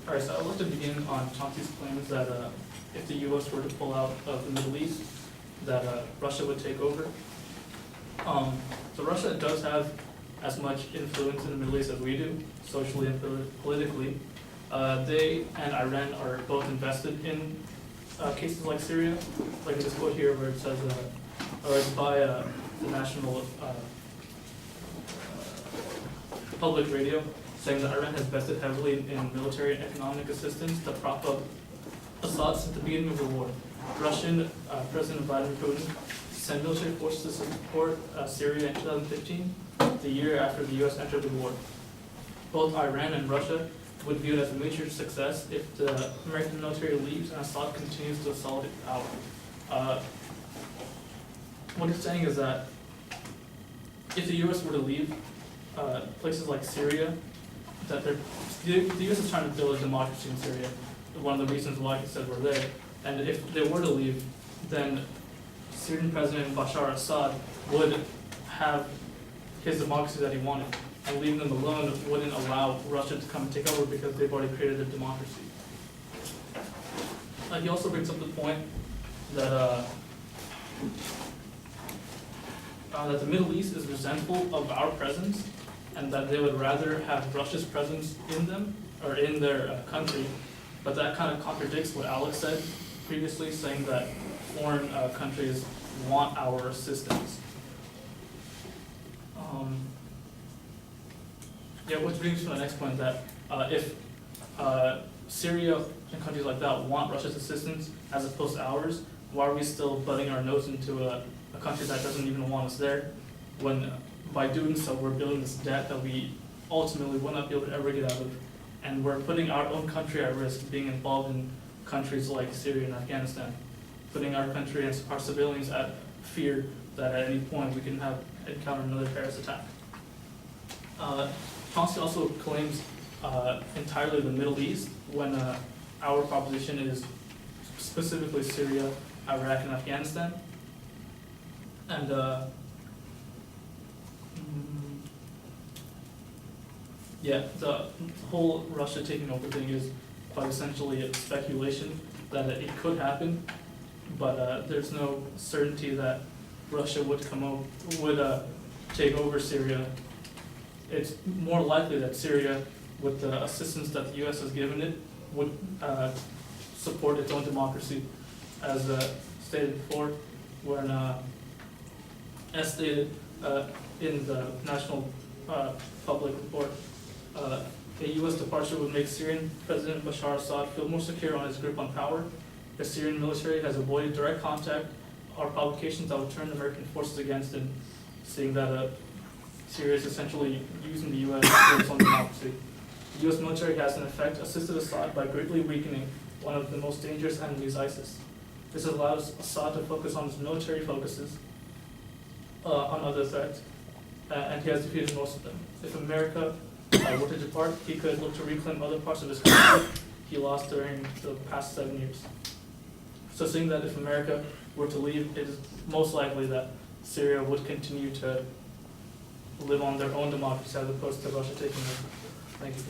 All right, so I'd like to begin on Chauncey's claims that if the U.S. were to pull out of the Middle East, that Russia would take over. So Russia does have as much influence in the Middle East as we do, socially and politically. They and Iran are both invested in cases like Syria, like in this quote here where it says, or it's by the national public radio, saying that Iran has invested heavily in military and economic assistance to prop up Assad since the beginning of the war. Russian President Vladimir Putin sent military forces to support Syria in 2015, the year after the U.S. entered the war. Both Iran and Russia would view it as a major success if the American military leaves and Assad continues to assault power. What he's saying is that if the U.S. were to leave places like Syria, that the U.S. is trying to build a democracy in Syria. One of the reasons why he said we're there. And if they were to leave, then Syrian President Bashar Assad would have his democracy that he wanted. And leaving them alone wouldn't allow Russia to come and take over because they've already created a democracy. He also brings up the point that that the Middle East is resentful of our presence, and that they would rather have Russia's presence in them or in their country. But that kind of contradicts what Alex said previously, saying that foreign countries want our assistance. Which brings me to the next point, that if Syria and countries like that want Russia's assistance as opposed to ours, why are we still butting our nose into a country that doesn't even want us there, when by doing so we're building this debt that we ultimately will not be able to ever get out of, and we're putting our own country at risk being involved in countries like Syria and Afghanistan, putting our country and our civilians at fear that at any point we can encounter another terrorist attack. Chauncey also claims entirely the Middle East, when our proposition is specifically Syria, Iraq, and Afghanistan. And the whole Russia taking over thing is quite essentially a speculation that it could happen, but there's no certainty that Russia would take over Syria. It's more likely that Syria, with the assistance that the U.S. has given it, would support its own democracy, as stated before, when as stated in the National Public Report, a U.S. departure would make Syrian President Bashar Assad feel more secure on his grip on power. The Syrian military has avoided direct contact or provocations that would turn American forces against him, seeing that Syria is essentially using the U.S. for its own democracy. The U.S. military has, in effect, assisted Assad by greatly weakening one of the most dangerous enemies, ISIS. This allows Assad to focus on his military focuses on other threats, and he has defeated most of them. If America were to depart, he could look to reclaim other parts of his country he lost during the past 7 years. So seeing that if America were to leave, it is most likely that Syria would continue to live on their own democracy as opposed to Russia taking over. Thank you.